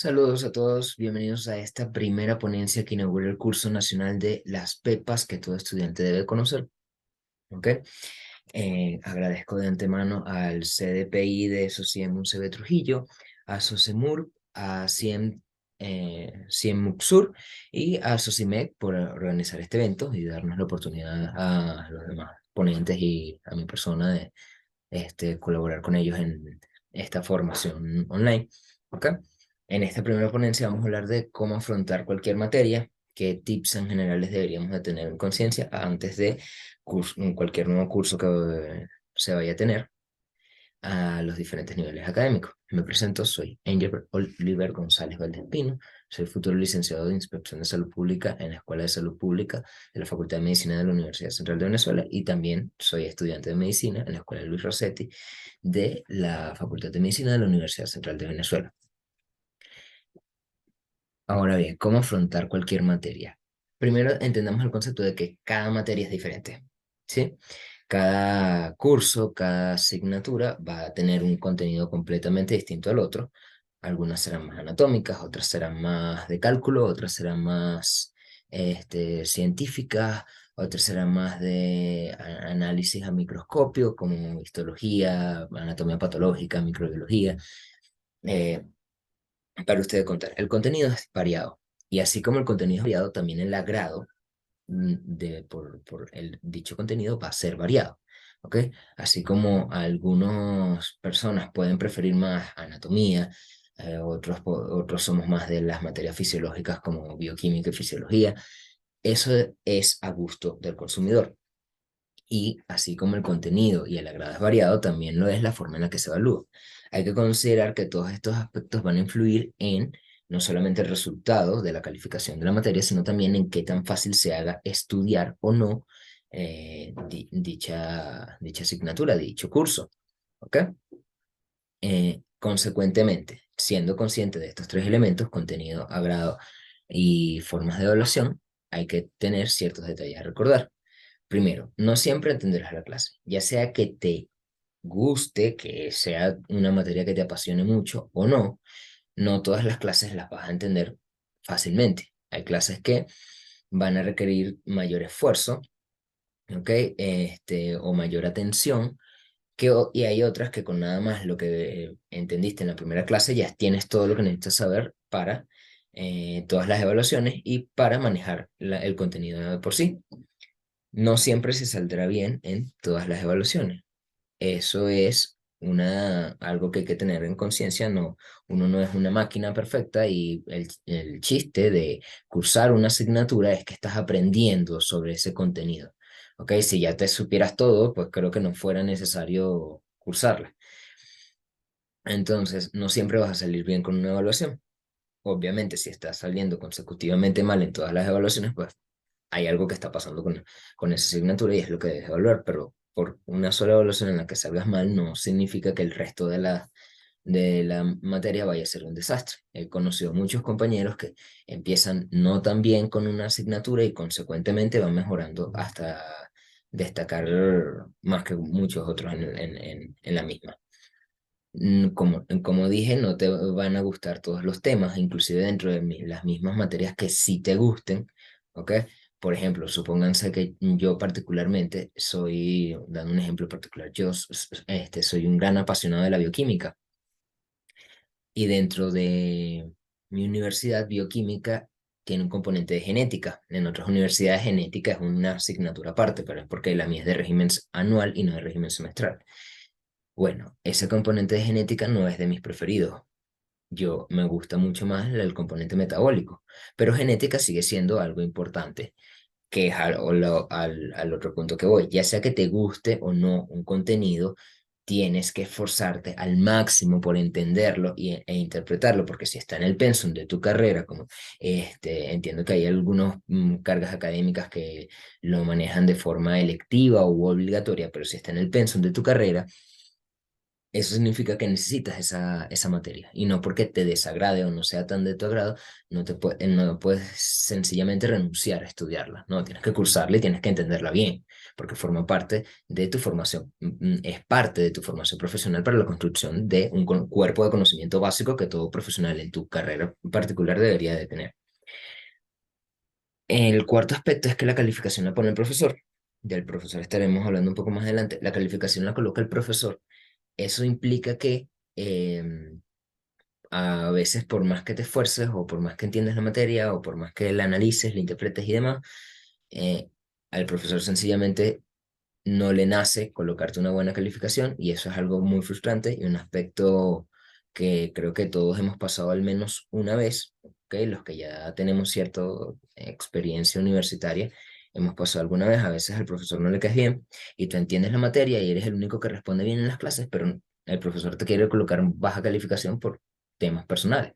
Saludos a todos, bienvenidos a esta primera ponencia que inaugura el curso nacional de las PEPAS que todo estudiante debe conocer. ¿Ok? Agradezco de antemano al CDPI de SOCIEM UCB Trujillo, a SOCEMUR, a CIEM MUCSUR y a SOCIMEC por organizar este evento y darnos la oportunidad a los demás ponentes y a mi persona de colaborar con ellos en esta formación online. ¿Ok? En esta primera ponencia vamos a hablar de cómo afrontar cualquier materia, qué tips en generales deberíamos de tener en conciencia antes de cualquier nuevo curso que se vaya a tener a los diferentes niveles académicos. Me presento, soy Angel Oliver González Valdespino, soy futuro licenciado de Inspección de Salud Pública en la Escuela de Salud Pública de la Facultad de Medicina de la Universidad Central de Venezuela y también soy estudiante de Medicina en la Escuela de Luis Rossetti de la Facultad de Medicina de la Universidad Central de Venezuela. Ahora bien, ¿cómo afrontar cualquier materia? Primero entendamos el concepto de que cada materia es diferente, ¿sí? Cada curso, cada asignatura va a tener un contenido completamente distinto al otro. Algunas serán más anatómicas, otras serán más de cálculo, otras serán más científicas, otras serán más de análisis a microscopio, como histología, anatomía patológica, microbiología. Eh, para ustedes contar, el contenido es variado. Y así como el contenido es variado, también el agrado por el dicho contenido va a ser variado. ¿Ok? Así como algunas personas pueden preferir más anatomía, otros somos más de las materias fisiológicas como bioquímica y fisiología. Eso es a gusto del consumidor. Y así como el contenido y el agrado es variado, también lo es la forma en la que se evalúa. Hay que considerar que todos estos aspectos van a influir en no solamente el resultado de la calificación de la materia, sino también en qué tan fácil se haga estudiar o no dicha asignatura, dicho curso. ¿Ok? Consecuentemente, siendo consciente de estos tres elementos, contenido, agrado y formas de evaluación, hay que tener ciertos detalles a recordar. Primero, no siempre entenderás la clase, ya sea que te guste, que sea una materia que te apasione mucho o no, no todas las clases las vas a entender fácilmente. Hay clases que van a requerir mayor esfuerzo, ¿ok? O mayor atención, y hay otras que con nada más lo que entendiste en la primera clase ya tienes todo lo que necesitas saber para todas las evaluaciones y para manejar el contenido de por sí. No siempre se saldrá bien en todas las evaluaciones. Eso es algo que hay que tener en conciencia. No, uno no es una máquina perfecta y el chiste de cursar una asignatura es que estás aprendiendo sobre ese contenido. ¿Ok? Si ya te supieras todo, pues creo que no fuera necesario cursarla. Entonces, no siempre vas a salir bien con una evaluación. Obviamente, si estás saliendo consecutivamente mal en todas las evaluaciones, pues hay algo que está pasando con esa asignatura y es lo que debes evaluar, pero por una sola evaluación en la que salgas mal no significa que el resto de la materia vaya a ser un desastre. He conocido muchos compañeros que empiezan no tan bien con una asignatura y consecuentemente van mejorando hasta destacar más que muchos otros en la misma. Como dije, no te van a gustar todos los temas, inclusive dentro de las mismas materias que sí te gusten, ¿ok? Por ejemplo, supónganse que yo particularmente soy, dando un ejemplo particular, soy un gran apasionado de la bioquímica y dentro de mi universidad, bioquímica tiene un componente de genética. En otras universidades, genética es una asignatura aparte, pero es porque la mía es de régimen anual y no de régimen semestral. Bueno, ese componente de genética no es de mis preferidos. Yo me gusta mucho más el componente metabólico, pero genética sigue siendo algo importante, que es al otro punto que voy. Ya sea que te guste o no un contenido, tienes que esforzarte al máximo por entenderlo e interpretarlo, porque si está en el pensum de tu carrera, como entiendo que hay algunas cargas académicas que lo manejan de forma electiva u obligatoria, pero si está en el pensum de tu carrera, eso significa que necesitas esa materia y no porque te desagrade o no sea tan de tu agrado, no puedes sencillamente renunciar a estudiarla, no, tienes que cursarla y tienes que entenderla bien, porque forma parte de tu formación, es parte de tu formación profesional para la construcción de un cuerpo de conocimiento básico que todo profesional en tu carrera particular debería de tener. El cuarto aspecto es que la calificación la pone el profesor. Del profesor estaremos hablando un poco más adelante. La calificación la coloca el profesor. Eso implica que a veces por más que te esfuerces o por más que entiendas la materia o por más que la analices, la interpretes y demás, eh, al profesor sencillamente no le nace colocarte una buena calificación y eso es algo muy frustrante y un aspecto que creo que todos hemos pasado al menos una vez, ¿ok? Los que ya tenemos cierta experiencia universitaria, hemos pasado alguna vez, a veces al profesor no le caes bien y tú entiendes la materia y eres el único que responde bien en las clases, pero el profesor te quiere colocar baja calificación por temas personales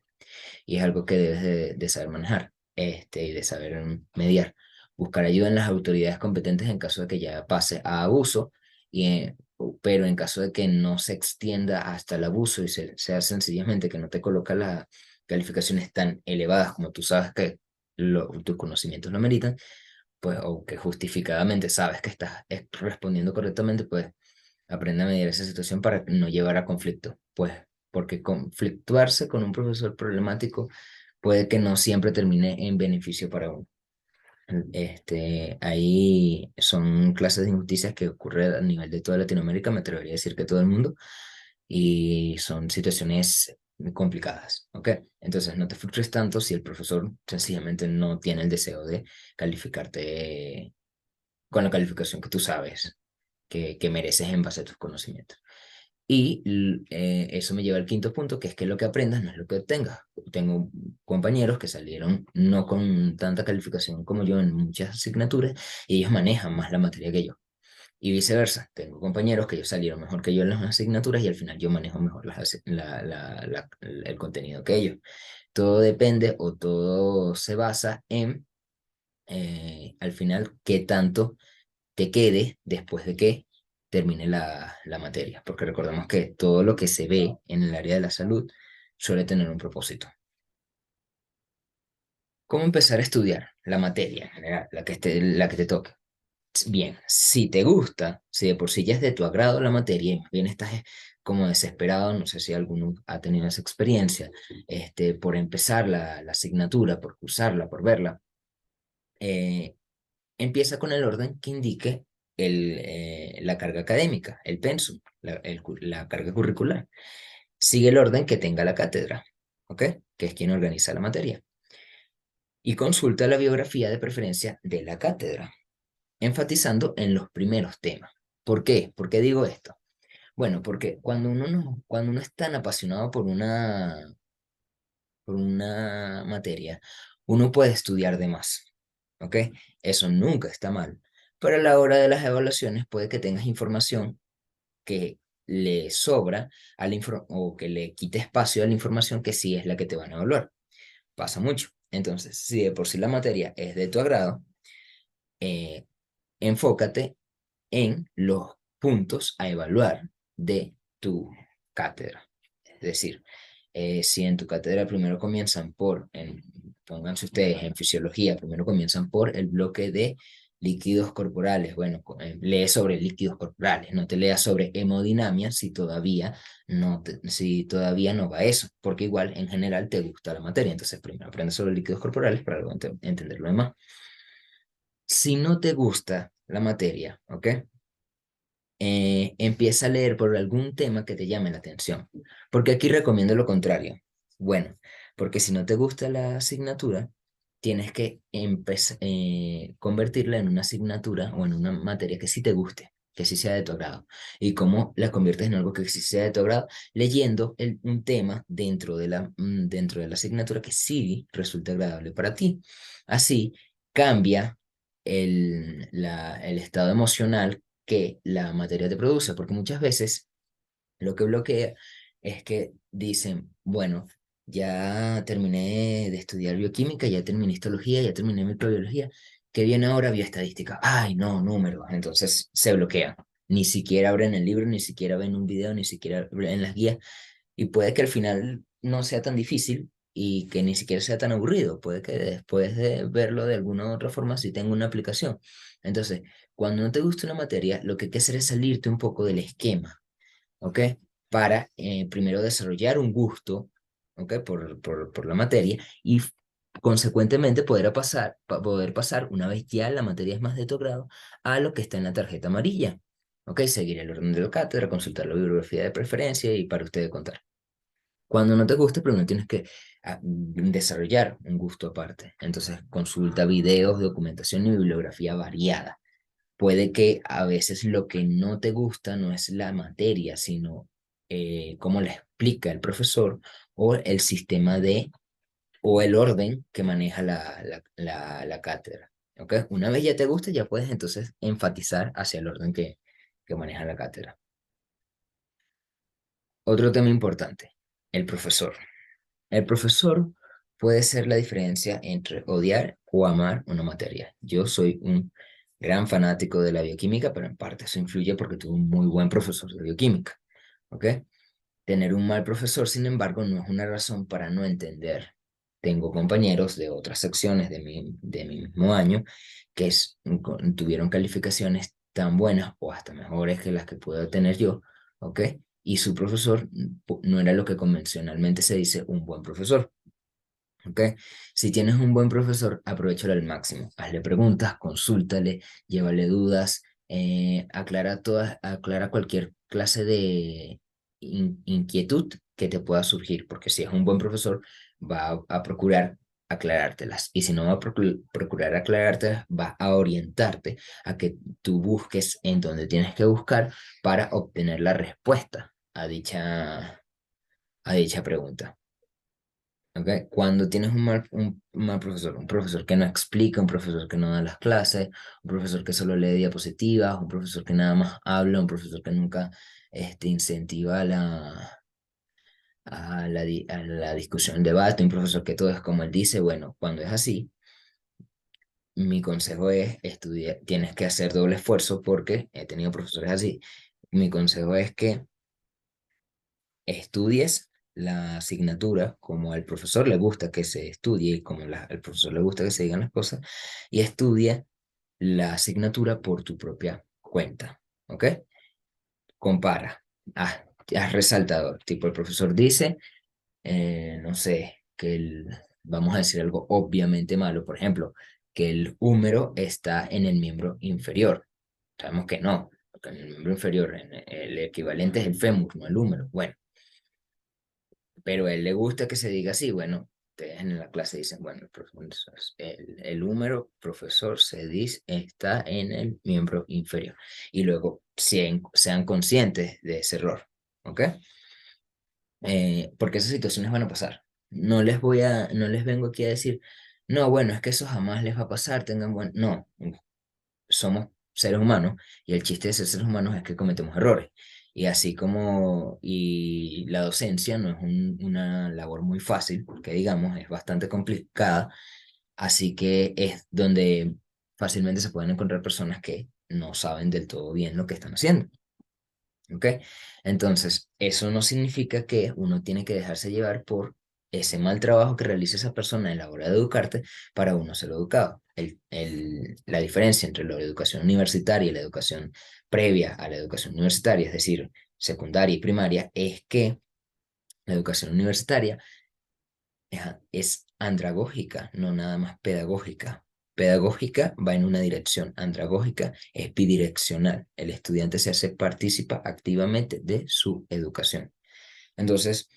y es algo que debes de saber manejar y de saber mediar. Buscar ayuda en las autoridades competentes en caso de que ya pase a abuso, pero en caso de que no se extienda hasta el abuso y sea sencillamente que no te coloca las calificaciones tan elevadas como tú sabes que tus conocimientos lo meritan, pues, o que justificadamente sabes que estás respondiendo correctamente, pues aprende a mediar esa situación para no llevar a conflicto, pues, porque conflictuarse con un profesor problemático puede que no siempre termine en beneficio para uno. Ahí son clases de injusticias que ocurren a nivel de toda Latinoamérica, me atrevería a decir que todo el mundo, y son situaciones muy complicadas, ¿ok? Entonces no te frustres tanto si el profesor sencillamente no tiene el deseo de calificarte con la calificación que tú sabes que mereces en base a tus conocimientos. Y eso me lleva al quinto punto, que es que lo que aprendas no es lo que obtengas. Tengo compañeros que salieron no con tanta calificación como yo en muchas asignaturas y ellos manejan más la materia que yo. Y viceversa, tengo compañeros que ellos salieron mejor que yo en las asignaturas y al final yo manejo mejor el contenido que ellos. Todo depende o todo se basa en, al final, qué tanto te quede después de que termine la materia, porque recordemos que todo lo que se ve en el área de la salud suele tener un propósito. ¿Cómo empezar a estudiar la materia en general, la que te toque? Bien, si te gusta, si de por sí ya es de tu agrado la materia y más bien estás como desesperado, no sé si alguno ha tenido esa experiencia, por empezar la asignatura, por cursarla, por verla, eh, empieza con el orden que indique la carga académica, el pensum, la carga curricular. Sigue el orden que tenga la cátedra, ¿ok? Que es quien organiza la materia. Y consulta la biografía de preferencia de la cátedra, enfatizando en los primeros temas. ¿Por qué? ¿Por qué digo esto? Bueno, porque cuando uno, no, cuando uno es tan apasionado por una materia, uno puede estudiar de más, ¿ok? Eso nunca está mal. Pero a la hora de las evaluaciones puede que tengas información que le sobra o que le quite espacio a la información que sí es la que te van a evaluar. Pasa mucho. Entonces, si de por sí la materia es de tu agrado, eh, enfócate en los puntos a evaluar de tu cátedra. Es decir, si en tu cátedra primero comienzan pónganse ustedes en fisiología, primero comienzan por el bloque de líquidos corporales. Bueno, lee sobre líquidos corporales, no te leas sobre hemodinamia si todavía no va eso, porque igual en general te gusta la materia. Entonces, primero aprendes sobre líquidos corporales para luego entender lo demás. Si no te gusta la materia, ¿ok? Empieza a leer por algún tema que te llame la atención. Porque aquí recomiendo lo contrario. Bueno, porque si no te gusta la asignatura, tienes que convertirla en una asignatura o en una materia que sí te guste, que sí sea de tu agrado. ¿Y cómo la conviertes en algo que sí sea de tu agrado? Leyendo un tema dentro de la asignatura que sí resulte agradable para ti. Así cambia el estado emocional que la materia te produce, porque muchas veces lo que bloquea es que dicen, bueno, ya terminé de estudiar bioquímica, ya terminé histología, ya terminé microbiología, ¿qué viene ahora? Bioestadística. Ay, no, números. Entonces se bloquea. Ni siquiera abren el libro, ni siquiera ven un video, ni siquiera ven las guías. Y puede que al final no sea tan difícil y que ni siquiera sea tan aburrido. Puede que después de verlo de alguna u otra forma sí tenga una aplicación. Entonces, cuando no te gusta una materia, lo que hay que hacer es salirte un poco del esquema, ¿ok? Para primero desarrollar un gusto, ¿ok? Por la materia y consecuentemente poder pasar, una vez ya la materia es más de tu grado, a lo que está en la tarjeta amarilla, ¿ok? Seguir el orden de la cátedra, consultar la bibliografía de preferencia y para ustedes contar. Cuando no te guste, primero tienes que desarrollar un gusto aparte. Entonces, consulta videos, documentación y bibliografía variada. Puede que a veces lo que no te gusta no es la materia, sino cómo le explica el profesor o el sistema o el orden que maneja la cátedra. ¿Ok? Una vez ya te gusta, ya puedes entonces enfatizar hacia el orden que maneja la cátedra. Otro tema importante, el profesor. El profesor puede ser la diferencia entre odiar o amar una materia. Yo soy un gran fanático de la bioquímica, pero en parte eso influye porque tuve un muy buen profesor de bioquímica. ¿Ok? Tener un mal profesor, sin embargo, no es una razón para no entender. Tengo compañeros de otras secciones de mi mismo año que tuvieron calificaciones tan buenas o hasta mejores que las que puedo tener yo, ¿ok? Y su profesor no era lo que convencionalmente se dice un buen profesor. ¿Ok? Si tienes un buen profesor, aprovéchalo al máximo. Hazle preguntas, consúltale, llévale dudas, aclara cualquier clase de inquietud que te pueda surgir, porque si es un buen profesor, va a procurar aclarártelas. Y si no va a procurar aclarártelas, va a orientarte a que tú busques en donde tienes que buscar para obtener la respuesta a dicha pregunta. ¿Ok? Cuando tienes un mal profesor, un profesor que no explica, un profesor que no da las clases, un profesor que solo lee diapositivas, un profesor que nada más habla, un profesor que nunca incentiva a la discusión, el debate, un profesor que todo es como él dice, bueno, cuando es así, mi consejo es estudiar, tienes que hacer doble esfuerzo porque he tenido profesores así. Mi consejo es que estudies la asignatura como al profesor le gusta que se estudie y como al profesor le gusta que se digan las cosas, y estudia la asignatura por tu propia cuenta, ¿ok? Compara, haz resaltador, tipo el profesor dice, no sé, vamos a decir algo obviamente malo, por ejemplo, que el húmero está en el miembro inferior. Sabemos que no, porque en el miembro inferior el equivalente es el fémur, no el húmero. Bueno, pero a él le gusta que se diga así. Bueno, ustedes en la clase dicen, bueno, el número, profesor, se dice, está en el miembro inferior. Y luego sean conscientes de ese error, ¿ok? Porque esas situaciones van a pasar. No les vengo aquí a decir, no, bueno, es que eso jamás les va a pasar, tengan buen. No, somos seres humanos y el chiste de ser seres humanos es que cometemos errores. Y la docencia no es una labor muy fácil, que digamos, es bastante complicada, así que es donde fácilmente se pueden encontrar personas que no saben del todo bien lo que están haciendo. ¿Ok? Entonces, eso no significa que uno tiene que dejarse llevar por ese mal trabajo que realiza esa persona en la hora de educarte para uno ser educado. La diferencia entre la educación universitaria y la educación previa a la educación universitaria, es decir, secundaria y primaria, es que la educación universitaria es andragógica, no nada más pedagógica. Pedagógica va en una dirección, andragógica es bidireccional. El estudiante se hace partícipa activamente de su educación. Entonces,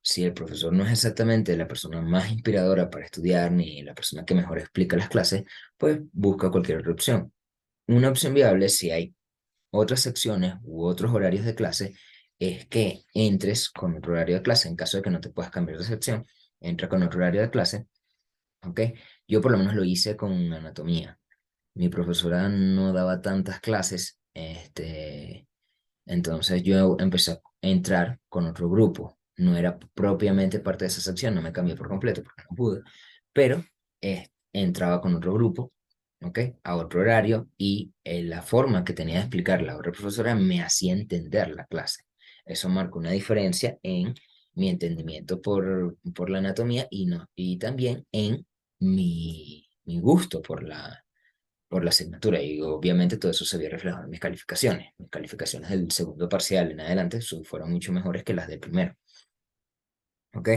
si el profesor no es exactamente la persona más inspiradora para estudiar ni la persona que mejor explica las clases, pues busca cualquier otra opción. Una opción viable, si hay otras secciones u otros horarios de clase, es que entres con otro horario de clase. En caso de que no te puedas cambiar de sección, entra con otro horario de clase, ¿ok? Yo por lo menos lo hice con anatomía. Mi profesora no daba tantas clases, entonces yo empecé a entrar con otro grupo. No era propiamente parte de esa sección, no me cambié por completo porque no pude, pero entraba con otro grupo ¿ok? A otro horario y la forma que tenía de explicar la otra profesora me hacía entender la clase. Eso marcó una diferencia en mi entendimiento por la anatomía y, no, y también en mi gusto por la asignatura. Y obviamente todo eso se vio reflejado en mis calificaciones. Mis calificaciones del segundo parcial en adelante fueron mucho mejores que las del primero. ¿Ok?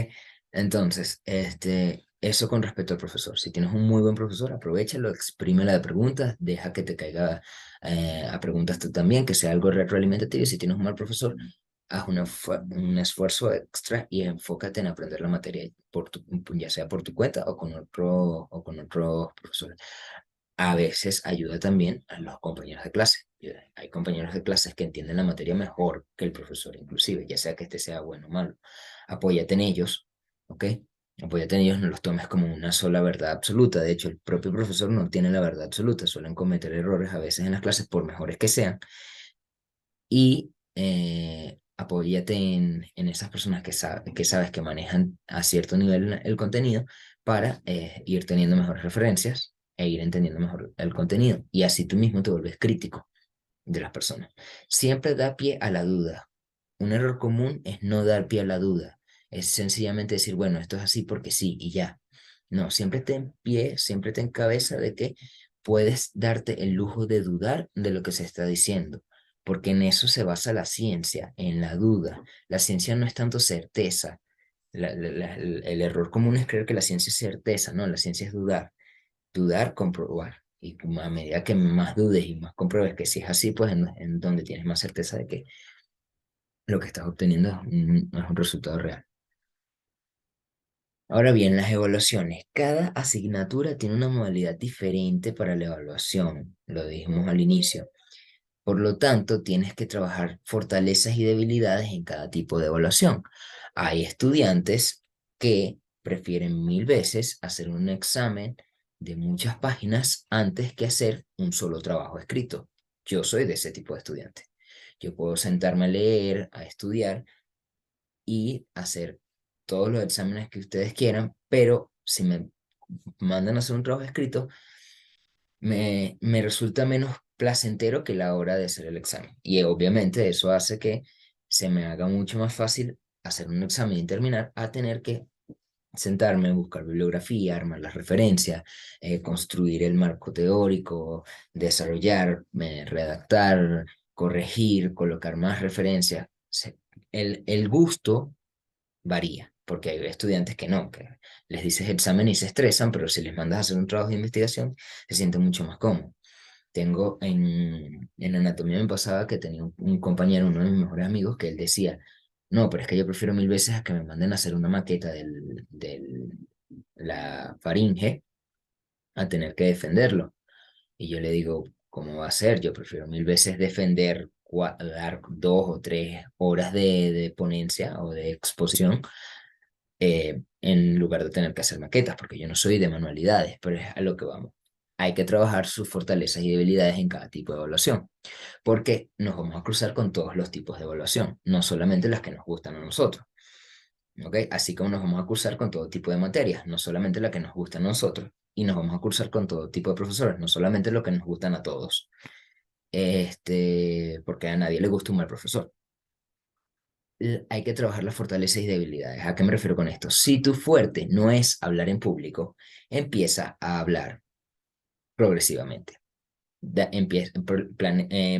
Entonces, eso con respecto al profesor. Si tienes un muy buen profesor, aprovéchalo, exprímela de preguntas, deja que te caiga a preguntas tú también, que sea algo retroalimentativo. Y si tienes un mal profesor, haz un esfuerzo extra y enfócate en aprender la materia, ya sea por tu cuenta o con otros profesores. A veces ayuda también a los compañeros de clase. Hay compañeros de clases que entienden la materia mejor que el profesor, inclusive, ya sea que este sea bueno o malo. Apóyate en ellos, ¿ok? Apóyate en ellos, no los tomes como una sola verdad absoluta. De hecho, el propio profesor no tiene la verdad absoluta. Suelen cometer errores a veces en las clases, por mejores que sean. Y apóyate en esas personas que sabes que manejan a cierto nivel el contenido para ir teniendo mejores referencias e ir entendiendo mejor el contenido. Y así tú mismo te vuelves crítico de las personas. Siempre da pie a la duda. Un error común es no dar pie a la duda. Es sencillamente decir, bueno, esto es así porque sí y ya. No, siempre ten pie, siempre ten cabeza de que puedes darte el lujo de dudar de lo que se está diciendo, porque en eso se basa la ciencia, en la duda. La ciencia no es tanto certeza. El error común es creer que la ciencia es certeza, no, la ciencia es dudar. Dudar, comprobar. Y a medida que más dudes y más compruebes que si es así, pues en donde tienes más certeza de que lo que estás obteniendo es un resultado real. Ahora bien, las evaluaciones. Cada asignatura tiene una modalidad diferente para la evaluación, lo dijimos al inicio. Por lo tanto, tienes que trabajar fortalezas y debilidades en cada tipo de evaluación. Hay estudiantes que prefieren mil veces hacer un examen de muchas páginas antes que hacer un solo trabajo escrito. Yo soy de ese tipo de estudiante. Yo puedo sentarme a leer, a estudiar y hacer todos los exámenes que ustedes quieran, pero si me mandan a hacer un trabajo escrito, me resulta menos placentero que la hora de hacer el examen. Y obviamente eso hace que se me haga mucho más fácil hacer un examen y terminar a tener que sentarme, buscar bibliografía, armar las referencias, construir el marco teórico, desarrollar, redactar, corregir, colocar más referencias. El gusto varía, porque hay estudiantes que no, que les dices examen y se estresan, pero si les mandas a hacer un trabajo de investigación, se sienten mucho más cómodos. Tengo en anatomía me pasaba que tenía un compañero, uno de mis mejores amigos, que él decía, no, pero es que yo prefiero mil veces a que me manden a hacer una maqueta la faringe a tener que defenderlo. Y yo le digo, ¿cómo va a ser? Yo prefiero mil veces defender, dar 2 o 3 horas de ponencia o de exposición en lugar de tener que hacer maquetas, porque yo no soy de manualidades, pero es a lo que vamos. Hay que trabajar sus fortalezas y debilidades en cada tipo de evaluación, porque nos vamos a cruzar con todos los tipos de evaluación, no solamente las que nos gustan a nosotros, ¿ok? Así como nos vamos a cruzar con todo tipo de materias, no solamente las que nos gustan a nosotros, y nos vamos a cruzar con todo tipo de profesores, no solamente lo que nos gustan a todos, porque a nadie le gusta un mal profesor. Hay que trabajar las fortalezas y debilidades. ¿A qué me refiero con esto? Si tu fuerte no es hablar en público, empieza a hablar progresivamente.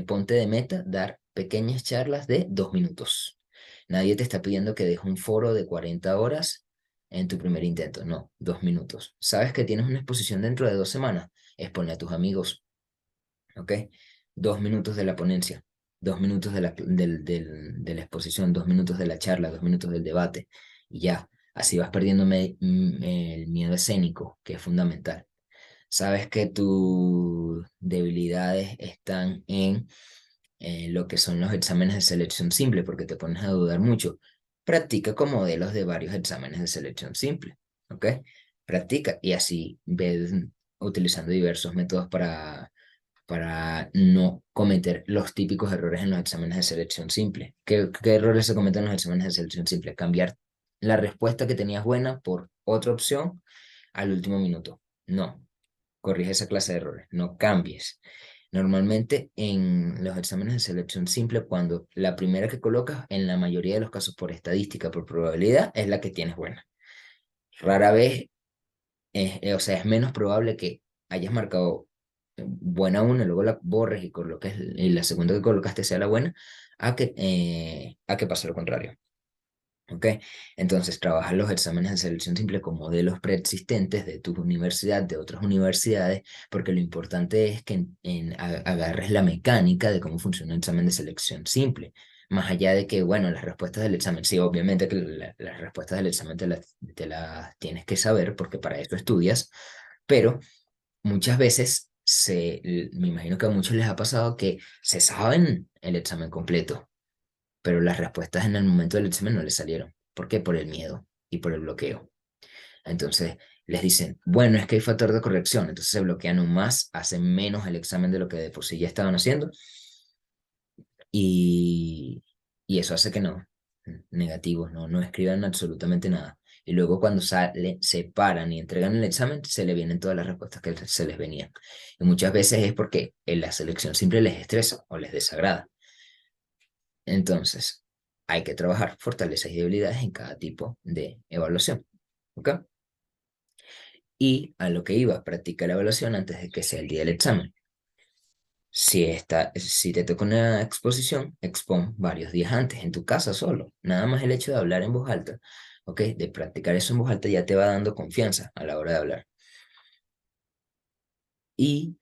Ponte de meta dar pequeñas charlas de 2 minutos. Nadie te está pidiendo que dejes un foro de 40 horas en tu primer intento. No, 2 minutos. ¿Sabes que tienes una exposición dentro de 2 semanas? Exponle a tus amigos, ¿ok? 2 minutos de la ponencia, 2 minutos de la exposición, 2 minutos de la charla, 2 minutos del debate, y ya, así vas perdiendo el miedo escénico, que es fundamental. Sabes que tus debilidades están en lo que son los exámenes de selección simple, porque te pones a dudar mucho. Practica con modelos de varios exámenes de selección simple, ¿ok? Practica y así ves utilizando diversos métodos para no cometer los típicos errores en los exámenes de selección simple. ¿Qué errores se cometen en los exámenes de selección simple? Cambiar la respuesta que tenías buena por otra opción al último minuto. No. corrige esa clase de errores, no cambies. Normalmente en los exámenes de selección simple, cuando la primera que colocas, en la mayoría de los casos por estadística, por probabilidad, es la que tienes buena. Rara vez, o sea, es menos probable que hayas marcado buena una, luego la borres y coloques, y la segunda que colocaste sea la buena, a que pase lo contrario. ¿Ok? Entonces, trabajas los exámenes de selección simple con modelos preexistentes de tu universidad, de otras universidades, porque lo importante es que agarres la mecánica de cómo funciona el examen de selección simple. Más allá de que, bueno, las respuestas del examen, sí, obviamente que las respuestas del examen te las tienes que saber, porque para eso estudias, pero muchas veces me imagino que a muchos les ha pasado que se saben el examen completo, pero las respuestas en el momento del examen no les salieron. ¿Por qué? Por el miedo y por el bloqueo. Entonces les dicen, bueno, es que hay factor de corrección, entonces se bloquean aún más, hacen menos el examen de lo que de por sí ya estaban haciendo y, y eso hace que no, negativos, no escriban absolutamente nada. Y luego cuando se paran y entregan el examen, se le vienen todas las respuestas que se les venían. Y muchas veces es porque en la selección simple les estresa o les desagrada. Entonces, hay que trabajar fortalezas y debilidades en cada tipo de evaluación. ¿Ok? Y a lo que iba, practica la evaluación antes de que sea el día del examen. Si te toca una exposición, expon varios días antes, en tu casa solo. Nada más el hecho de hablar en voz alta, ¿ok? De practicar eso en voz alta ya te va dando confianza a la hora de hablar. Y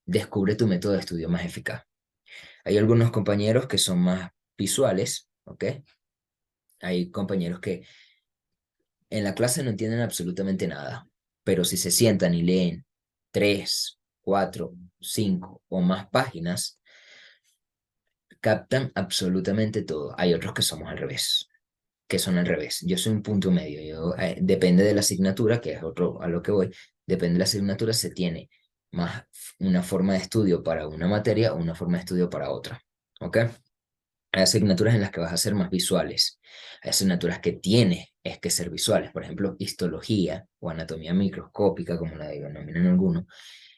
descubre tu método de estudio más eficaz. Hay algunos compañeros que son más visuales, ¿ok? Hay compañeros que en la clase no entienden absolutamente nada, pero si se sientan y leen 3, 4, 5 o más páginas, captan absolutamente todo. Hay otros que somos al revés, que son al revés. Yo soy un punto medio. Depende de la asignatura, que es otro a lo que voy, depende de la asignatura, se tiene más una forma de estudio para una materia o una forma de estudio para otra. ¿Ok? Hay asignaturas en las que vas a ser más visuales. Hay asignaturas que tienes es que ser visuales. Por ejemplo, histología o anatomía microscópica, como la denominan algunos.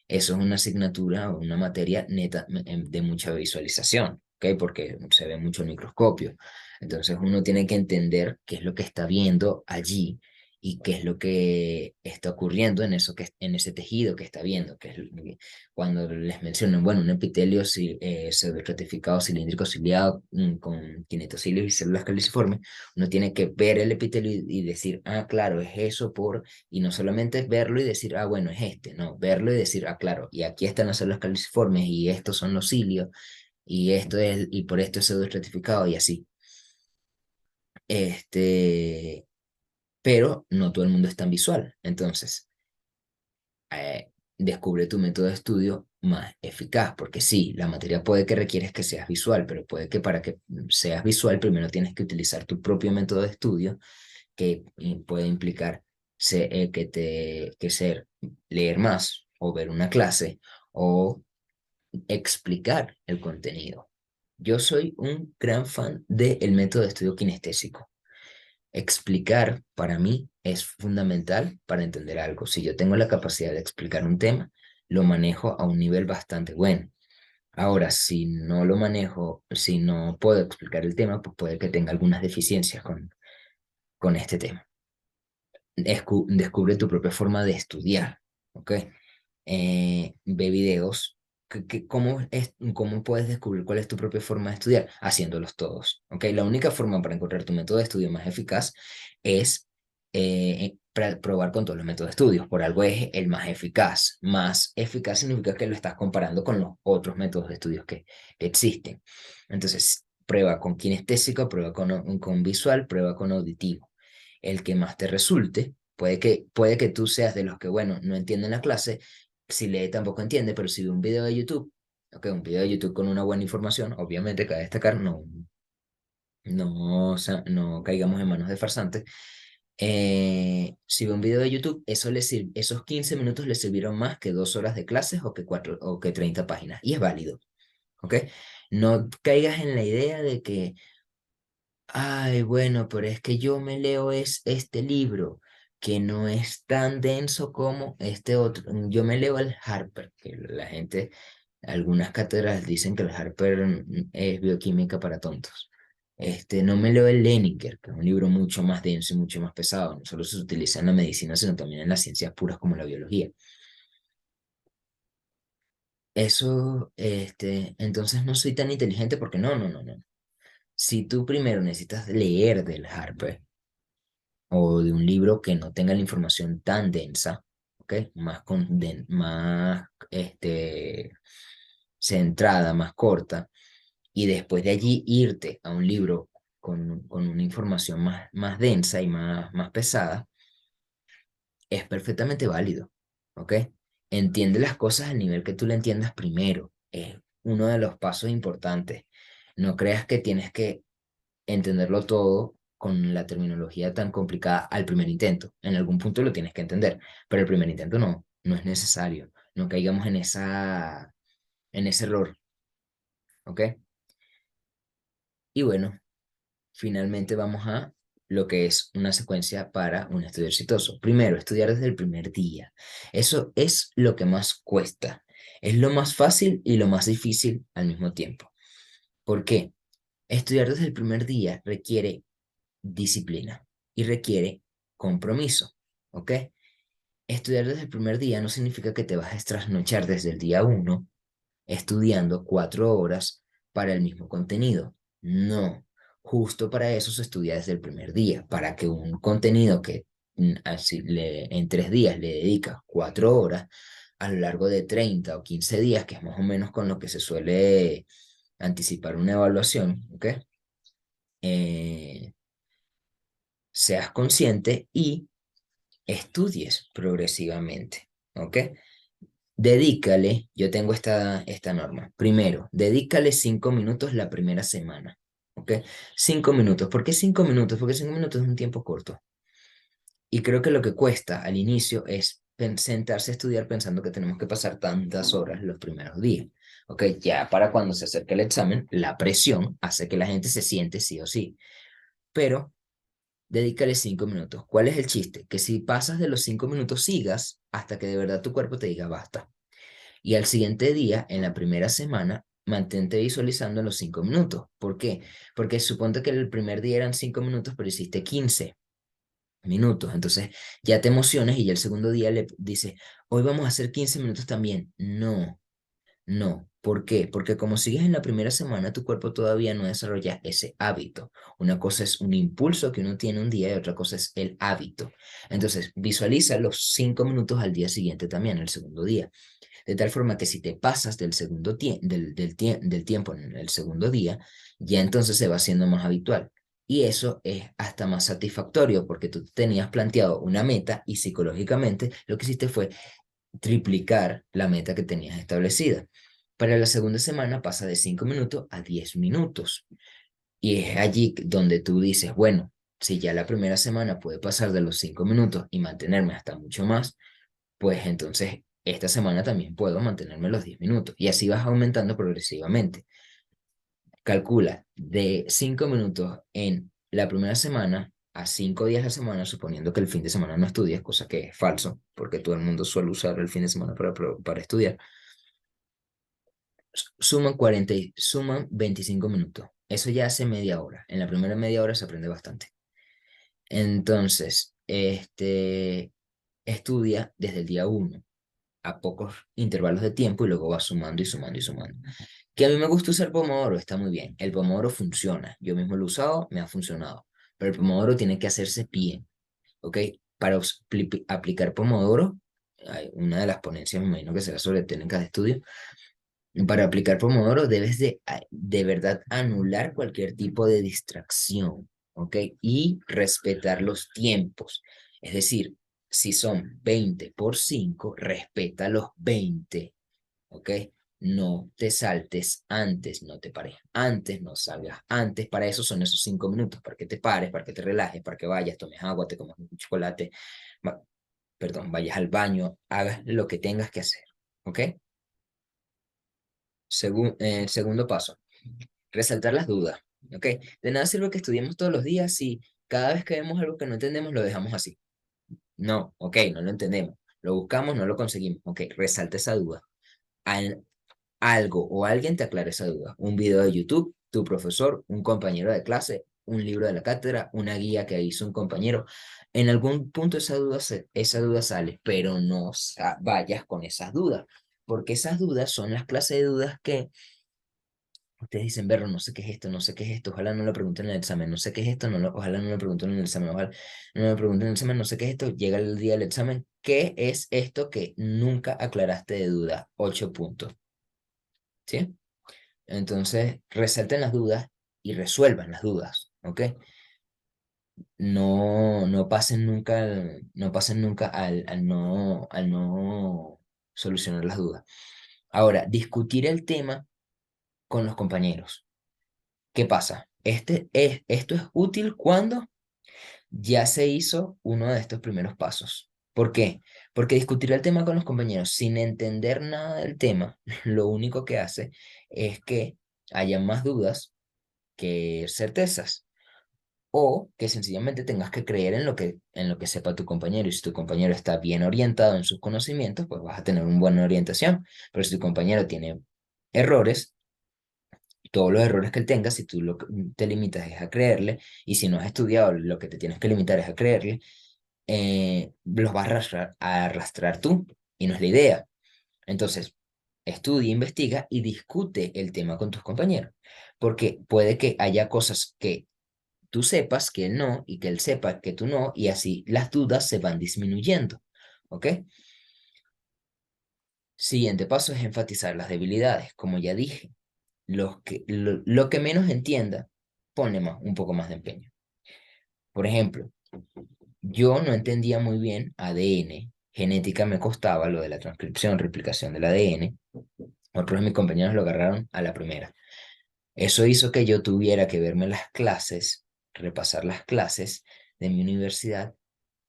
Eso es una asignatura o una materia neta de mucha visualización, ¿ok? Porque se ve mucho el microscopio. Entonces uno tiene que entender qué es lo que está viendo allí y qué es lo que está ocurriendo en eso en ese tejido que está viendo, cuando les mencionan, bueno, un epitelio pseudoestratificado cilíndrico ciliado con kinetocilios y células caliciformes, uno tiene que ver el epitelio y decir, ah, claro, es eso y no solamente verlo y decir, ah, bueno, es este, no, verlo y decir, ah, claro, y aquí están las células caliciformes y estos son los cilios y por esto es pseudoestratificado y así. Este, pero no todo el mundo es tan visual. Entonces, descubre tu método de estudio más eficaz, porque sí, la materia puede que requieres que seas visual, pero puede que para que seas visual primero tienes que utilizar tu propio método de estudio, que puede implicar que ser leer más o ver una clase o explicar el contenido. Yo soy un gran fan del método de estudio kinestésico. Explicar para mí es fundamental para entender algo. Si yo tengo la capacidad de explicar un tema, lo manejo a un nivel bastante bueno. Ahora, si no lo manejo, si no puedo explicar el tema, pues puede que tenga algunas deficiencias con este tema. Descubre tu propia forma de estudiar, ¿ok? Ve videos. ¿Cómo puedes descubrir cuál es tu propia forma de estudiar? Haciéndolos todos, ¿ok? La única forma para encontrar tu método de estudio más eficaz es probar con todos los métodos de estudio. Por algo es el más eficaz. Más eficaz significa que lo estás comparando con los otros métodos de estudios que existen. Entonces, prueba con kinestésico, prueba con visual, prueba con auditivo. El que más te resulte, puede que tú seas de los que, bueno, no entienden la clase, si lee tampoco entiende, pero si ve un video de YouTube, ok, un video de YouTube con una buena información, obviamente cabe destacar, no, o sea, no caigamos en manos de farsantes. Si ve un video de YouTube, esos 15 minutos le sirvieron más que 2 horas de clases o que 30 páginas, y es válido, ¿ok? No caigas en la idea de que, ay, bueno, pero es que yo me leo este libro. que no es tan denso como este otro. Yo me leo el Harper, que la gente, algunas cátedras dicen que el Harper es bioquímica para tontos. No me leo el Leninger, que es un libro mucho más denso y mucho más pesado. No solo se utiliza en la medicina, sino también en las ciencias puras como la biología. Eso, entonces no soy tan inteligente porque no, no, no, no. Si tú primero necesitas leer del Harper o de un libro que no tenga la información tan densa, ¿ok? Más, centrada, más corta, y después de allí irte a un libro con una información más densa y más pesada, es perfectamente válido, ¿ok? Entiende las cosas al nivel que tú le entiendas primero. Es uno de los pasos importantes. No creas que tienes que entenderlo todo con la terminología tan complicada al primer intento. En algún punto lo tienes que entender, pero el primer intento no es necesario. No caigamos en ese error, ¿ok? Y bueno, finalmente vamos a lo que es una secuencia para un estudio exitoso. Primero, estudiar desde el primer día. Eso es lo que más cuesta. Es lo más fácil y lo más difícil al mismo tiempo. ¿Por qué? Estudiar desde el primer día requiere disciplina y requiere compromiso, ¿ok? Estudiar desde el primer día no significa que te vas a trasnochar desde el día uno estudiando 4 horas para el mismo contenido. No, justo para eso se estudia desde el primer día, para que un contenido que en 3 días le dedicas 4 horas, a lo largo de 30 o 15 días, que es más o menos con lo que se suele anticipar una evaluación, ¿ok? Eh, seas consciente y estudies progresivamente, ¿ok? Dedícale, yo tengo esta norma. Primero, dedícale 5 minutos la primera semana, ¿ok? 5 minutos. ¿Por qué 5 minutos? Porque 5 minutos es un tiempo corto. Y creo que lo que cuesta al inicio es sentarse a estudiar pensando que tenemos que pasar tantas horas los primeros días. ¿Ok? Ya para cuando se acerque el examen, la presión hace que la gente se siente sí o sí. Pero dedícale 5 minutos. ¿Cuál es el chiste? Que si pasas de los 5 minutos, sigas hasta que de verdad tu cuerpo te diga basta. Y al siguiente día, en la primera semana, mantente visualizando los 5 minutos. ¿Por qué? Porque suponte que el primer día eran 5 minutos, pero hiciste 15 minutos. Entonces ya te emocionas y ya el segundo día le dices, hoy vamos a hacer 15 minutos también. No, no. ¿Por qué? Porque como sigues en la primera semana, tu cuerpo todavía no desarrolla ese hábito. Una cosa es un impulso que uno tiene un día y otra cosa es el hábito. Entonces, visualiza los 5 minutos al día siguiente también, el segundo día. De tal forma que si te pasas del del tiempo en el segundo día, ya entonces se va haciendo más habitual. Y eso es hasta más satisfactorio porque tú tenías planteado una meta y psicológicamente lo que hiciste fue triplicar la meta que tenías establecida. Para la segunda semana pasa de 5 minutos a 10 minutos. Y es allí donde tú dices, bueno, si ya la primera semana puede pasar de los 5 minutos y mantenerme hasta mucho más, pues entonces esta semana también puedo mantenerme los 10 minutos. Y así vas aumentando progresivamente. Calcula de 5 minutos en la primera semana a 5 días a la semana, suponiendo que el fin de semana no estudias, cosa que es falso, porque todo el mundo suele usar el fin de semana para estudiar. Suman 25 minutos. Eso ya hace media hora. En la primera media hora se aprende bastante. Entonces, estudia desde el día uno a pocos intervalos de tiempo y luego va sumando y sumando y sumando. Que a mí me gusta usar Pomodoro, está muy bien. El Pomodoro funciona. Yo mismo lo he usado, me ha funcionado. Pero el Pomodoro tiene que hacerse bien, ¿ok? Para aplicar Pomodoro, hay una de las ponencias, me imagino que será sobre técnicas de estudio. Para aplicar Pomodoro debes de verdad anular cualquier tipo de distracción, ¿ok? Y respetar los tiempos. Es decir, si son 20 por 5 respeta los 20, ¿ok? No te saltes antes, no te pares antes, no salgas antes. Para eso son esos 5 minutos, para que te pares, para que te relajes, para que vayas, tomes agua, te comas un chocolate, va- perdón, vayas al baño, hagas lo que tengas que hacer, ¿ok? Segundo paso, resaltar las dudas, ¿ok? De nada sirve que estudiemos todos los días si cada vez que vemos algo que no entendemos lo dejamos así. No, ok, no lo entendemos. Lo buscamos, no lo conseguimos. Ok, resalta esa duda. Al- Algo o alguien te aclara esa duda. Un video de YouTube, tu profesor, un compañero de clase, un libro de la cátedra, una guía que hizo un compañero. En algún punto esa duda sale, pero no vayas con esas dudas, porque esas dudas son las clases de dudas que ustedes dicen, Berro, no sé qué es esto, no sé qué es esto, ojalá no lo pregunten en el examen, no sé qué es esto, ojalá no lo pregunten en el examen, ojalá no lo pregunten en el examen, no sé qué es esto, llega el día del examen, ¿qué es esto que nunca aclaraste de duda? 8 puntos, ¿sí? Entonces, resalten las dudas y resuelvan las dudas, ¿ok? No pasen nunca, no pasen nunca al no solucionar las dudas. Ahora, discutir el tema con los compañeros. ¿Qué pasa? Esto es útil cuando ya se hizo uno de estos primeros pasos. ¿Por qué? Porque discutir el tema con los compañeros sin entender nada del tema, lo único que hace es que haya más dudas que certezas. O que sencillamente tengas que creer en lo que sepa tu compañero. Y si tu compañero está bien orientado en sus conocimientos, pues vas a tener una buena orientación. Pero si tu compañero tiene errores, todos los errores que él tenga, si tú lo que te limitas es a creerle, y si no has estudiado, lo que te tienes que limitar es a creerle, los vas a arrastrar tú, y no es la idea. Entonces, estudia, investiga y discute el tema con tus compañeros, porque puede que haya cosas que tú sepas que él no, y que él sepa que tú no, y así las dudas se van disminuyendo, ¿ok? Siguiente paso es enfatizar las debilidades, como ya dije. Lo que menos entienda, ponle un poco más de empeño. Por ejemplo, yo no entendía muy bien ADN, genética me costaba lo de la transcripción, replicación del ADN, otros de mis compañeros lo agarraron a la primera. Eso hizo que yo tuviera que verme las clases, repasar las clases de mi universidad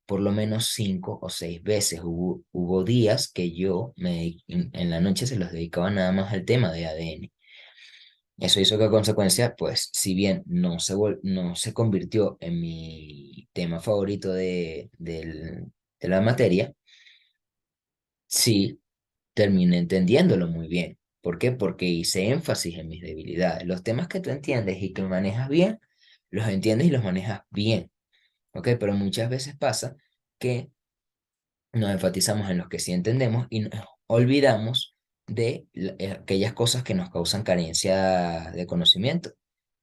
por lo menos 5 o 6 veces. Hubo días que en la noche se los dedicaba nada más al tema de ADN. Eso hizo que a consecuencia, pues, si bien no se convirtió en mi tema favorito de la materia, sí terminé entendiéndolo muy bien. ¿Por qué? Porque hice énfasis en mis debilidades. Los temas que tú entiendes y que manejas bien, los entiendes y los manejas bien. ¿Ok? Pero muchas veces pasa que nos enfatizamos en los que sí entendemos y nos olvidamos de aquellas cosas que nos causan carencia de conocimiento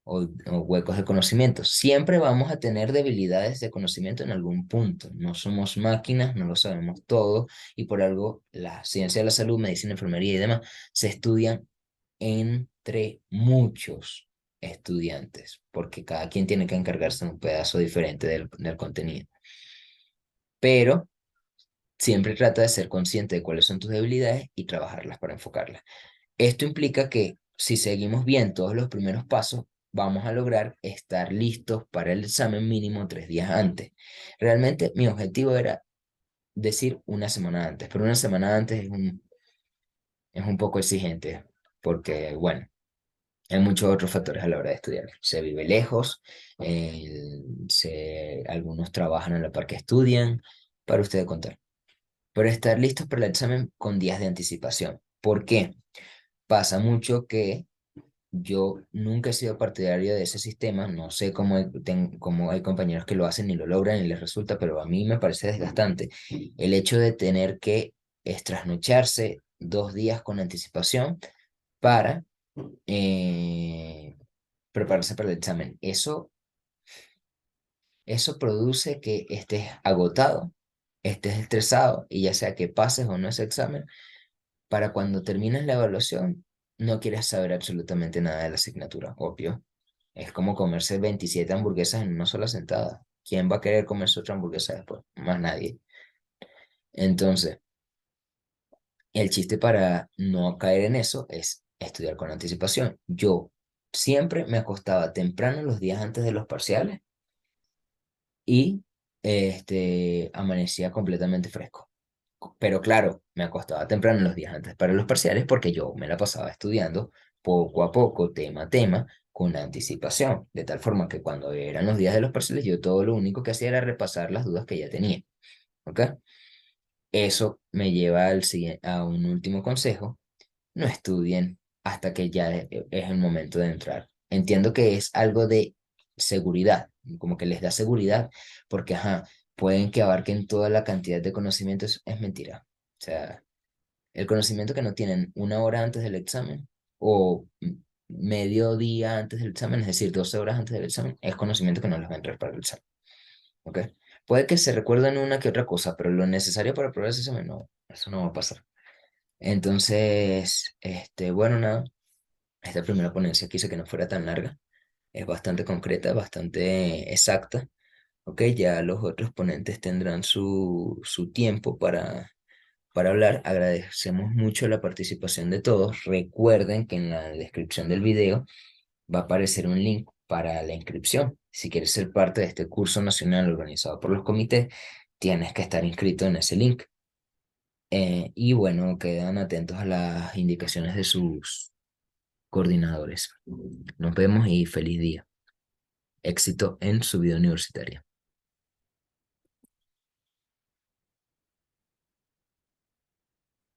o huecos de conocimiento. Siempre vamos a tener debilidades de conocimiento en algún punto. No somos máquinas, no lo sabemos todo y por algo la ciencia de la salud, medicina, enfermería y demás se estudian entre muchos estudiantes, porque cada quien tiene que encargarse de un pedazo diferente del contenido. Pero siempre trata de ser consciente de cuáles son tus debilidades y trabajarlas para enfocarlas. Esto implica que si seguimos bien todos los primeros pasos, vamos a lograr estar listos para el examen mínimo 3 días antes. Realmente mi objetivo era decir una semana antes, pero una semana antes es un poco exigente porque, bueno, hay muchos otros factores a la hora de estudiar. Se vive lejos, algunos trabajan a la par que estudian, para ustedes contar. Pero estar listos para el examen con días de anticipación. ¿Por qué? Pasa mucho que yo nunca he sido partidario de ese sistema, no sé cómo hay compañeros que lo hacen y lo logran y les resulta, pero a mí me parece desgastante el hecho de tener que trasnocharse 2 días con anticipación para prepararse para el examen. Eso produce que estés agotado, estés estresado y ya sea que pases o no ese examen, para cuando termines la evaluación, no quieres saber absolutamente nada de la asignatura, obvio. Es como comerse 27 hamburguesas en una sola sentada. ¿Quién va a querer comerse otra hamburguesa después? Más nadie. Entonces, el chiste para no caer en eso es estudiar con anticipación. Yo siempre me acostaba temprano los días antes de los parciales y amanecía completamente fresco. Pero claro, me acostaba temprano los días antes para los parciales porque yo me la pasaba estudiando poco a poco, tema a tema, con anticipación, de tal forma que cuando eran los días de los parciales, yo todo lo único que hacía era repasar las dudas que ya tenía. ¿ok? Eso me lleva a un último consejo: no estudien hasta que ya es el momento de entrar. Entiendo que es algo de seguridad, como que les da seguridad, porque, ajá, pueden que abarquen toda la cantidad de conocimientos, es mentira. O sea, el conocimiento que no tienen una hora antes del examen o medio día antes del examen, es decir, 12 horas antes del examen, es conocimiento que no les va a entrar para el examen, ¿ok? Puede que se recuerden una que otra cosa, pero lo necesario para aprobar ese examen, no, eso no va a pasar. Entonces, bueno, nada, esta primera ponencia quise que no fuera tan larga, es bastante concreta, bastante exacta, ¿ok? Ya los otros ponentes tendrán su tiempo para hablar. Agradecemos mucho la participación de todos. Recuerden que en la descripción del video va a aparecer un link para la inscripción. Si quieres ser parte de este curso nacional organizado por los comités, tienes que estar inscrito en ese link. Y bueno, quedan atentos a las indicaciones de sus coordinadores. Nos vemos y feliz día. Éxito en su vida universitaria.